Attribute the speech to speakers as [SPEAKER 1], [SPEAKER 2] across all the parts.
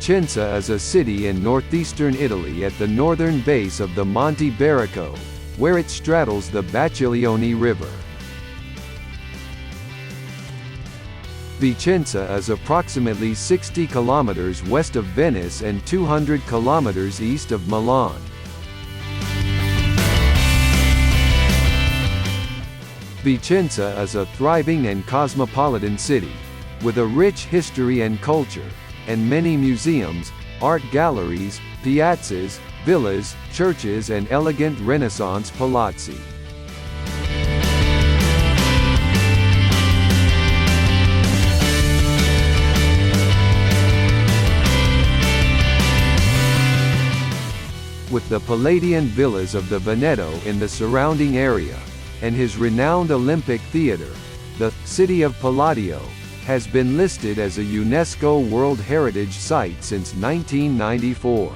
[SPEAKER 1] Vicenza is a city in northeastern Italy at the northern base of the Monte Barico, where it straddles the Bacchiglione River. Vicenza is approximately 60 kilometers west of Venice and 200 kilometers east of Milan. Vicenza is a thriving and cosmopolitan city, with a rich history and culture, and many museums, art galleries, piazzas, villas, churches and elegant Renaissance palazzi. With the Palladian villas of the Veneto in the surrounding area, and his renowned Olympic Theatre, the City of Palladio has been listed as a UNESCO World Heritage Site since 1994.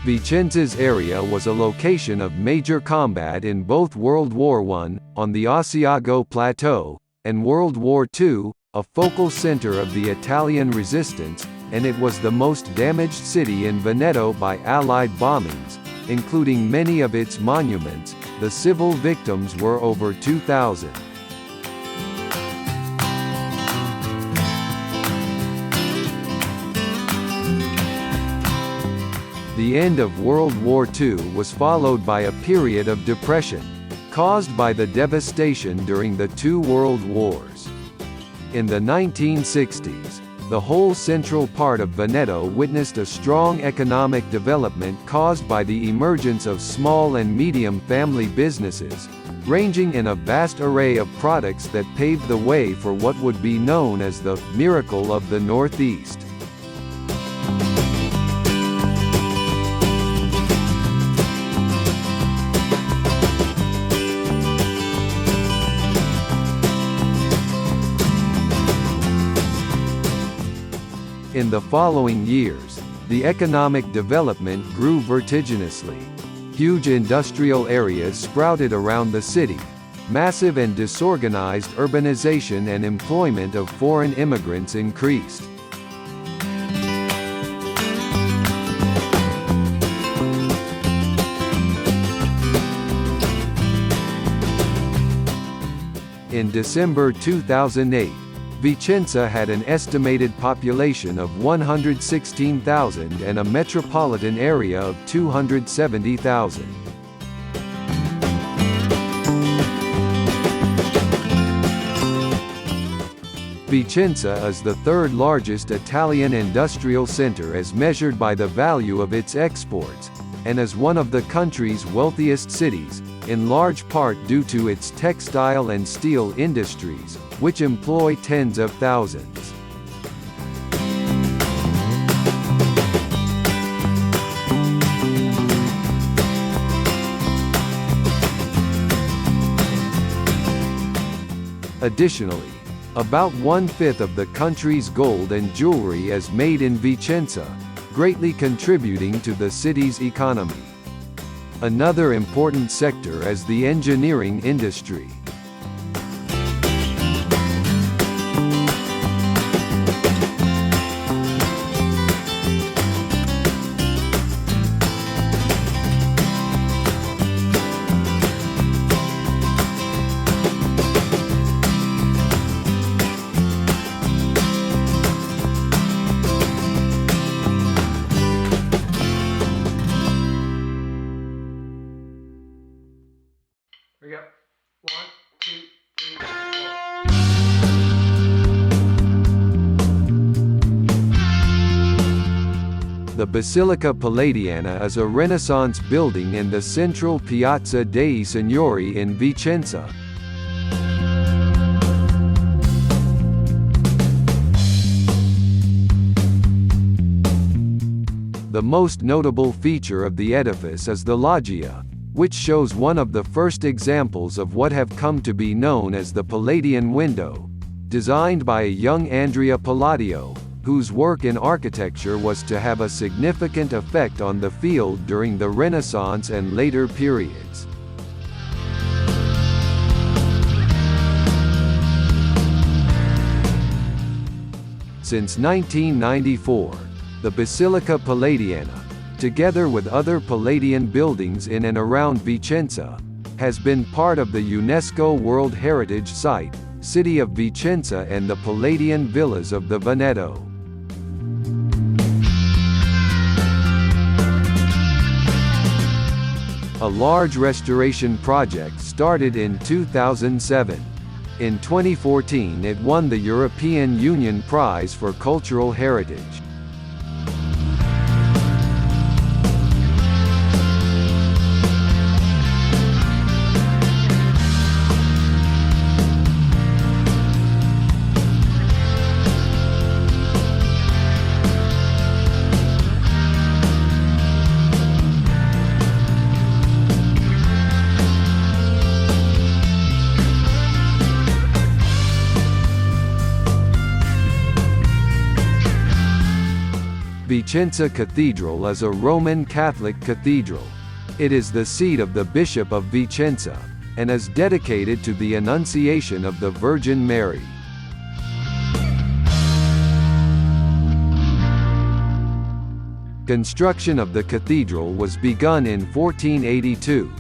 [SPEAKER 1] Vicenza's area was a location of major combat in both World War I, on the Asiago Plateau, and World War II, a focal center of the Italian resistance, and it was the most damaged city in Veneto by Allied bombings, including many of its monuments. The civil victims were over 2,000. The end of World War II was followed by a period of depression, caused by the devastation during the two world wars. In the 1960s, the whole central part of Veneto witnessed a strong economic development caused by the emergence of small and medium family businesses, ranging in a vast array of products that paved the way for what would be known as the "miracle of the Northeast." In the following years, the economic development grew vertiginously. Huge industrial areas sprouted around the city. Massive and disorganized urbanization and employment of foreign immigrants increased. In December 2008, Vicenza had an estimated population of 116,000 and a metropolitan area of 270,000. Vicenza is the third largest Italian industrial center as measured by the value of its exports, and is one of the country's wealthiest cities, in large part due to its textile and steel industries, which employ tens of thousands. Additionally, about 1/5 of the country's gold and jewelry is made in Vicenza, greatly contributing to the city's economy. Another important sector is the engineering industry.
[SPEAKER 2] Here we go. 1, 2, 3, 4.
[SPEAKER 1] The Basilica Palladiana is a Renaissance building in the central Piazza dei Signori in Vicenza. The most notable feature of the edifice is the loggia, which shows one of the first examples of what have come to be known as the Palladian window, designed by a young Andrea Palladio, whose work in architecture was to have a significant effect on the field during the Renaissance and later periods. Since 1994, the Basilica Palladiana, together with other Palladian buildings in and around Vicenza, has been part of the UNESCO World Heritage Site, City of Vicenza and the Palladian Villas of the Veneto. A large restoration project started in 2007. In 2014 it won the European Union Prize for Cultural Heritage. Vicenza Cathedral is a Roman Catholic cathedral. It is the seat of the Bishop of Vicenza, and is dedicated to the Annunciation of the Virgin Mary. Construction of the cathedral was begun in 1482,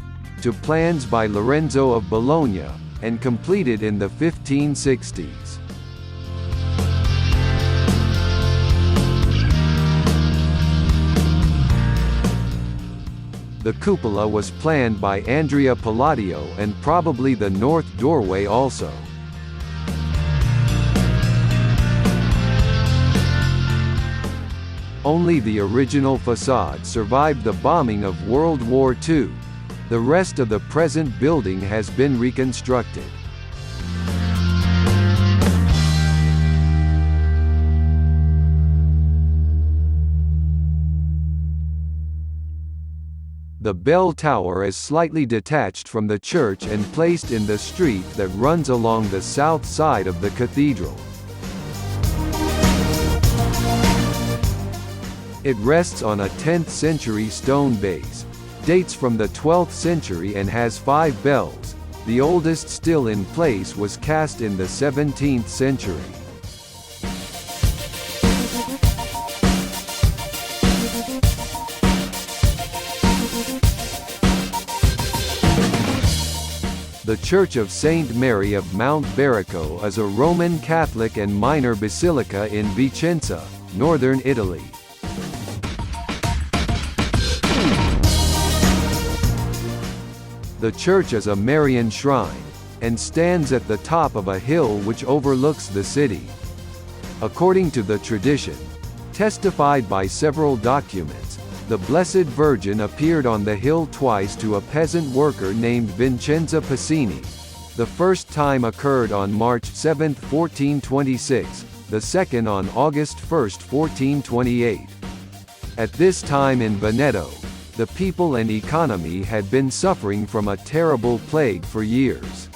[SPEAKER 1] to plans by Lorenzo of Bologna, and completed in the 1560s. The cupola was planned by Andrea Palladio and probably the north doorway also. Only the original facade survived the bombing of World War II. The rest of the present building has been reconstructed. The bell tower is slightly detached from the church and placed in the street that runs along the south side of the cathedral. It rests on a 10th-century stone base, dates from the 12th century and has 5 bells. The oldest still in place was cast in the 17th century. The Church of Saint Mary of Mount Barico is a Roman Catholic and minor basilica in Vicenza, northern Italy. The church is a Marian shrine, and stands at the top of a hill which overlooks the city. According to the tradition, testified by several documents, the Blessed Virgin appeared on the hill twice to a peasant worker named Vincenzo Pacini. The first time occurred on March 7, 1426, the second on August 1, 1428. At this time in Veneto, the people and economy had been suffering from a terrible plague for years.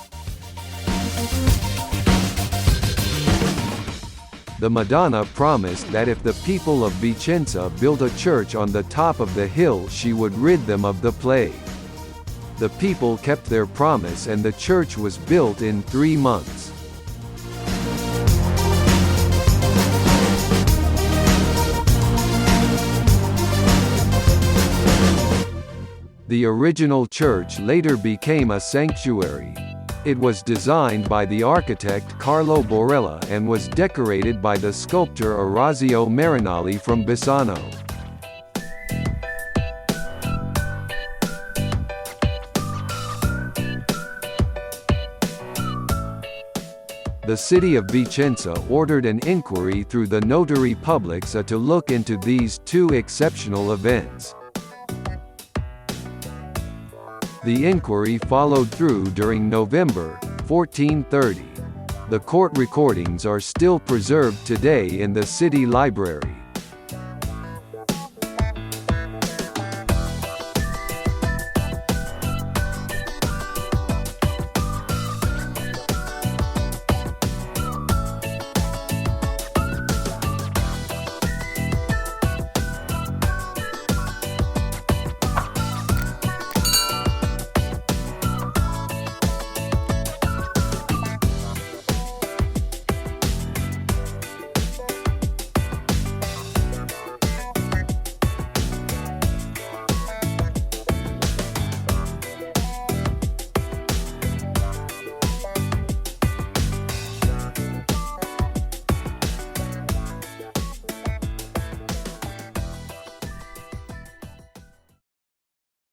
[SPEAKER 1] The Madonna promised that if the people of Vicenza built a church on the top of the hill she would rid them of the plague. The people kept their promise and the church was built in 3 months. The original church later became a sanctuary. It was designed by the architect Carlo Borella and was decorated by the sculptor Orazio Marinali from Bassano. The city of Vicenza ordered an inquiry through the Notary Publics to look into these 2 exceptional events. The inquiry followed through during November 1430. The court recordings are still preserved today in the city library.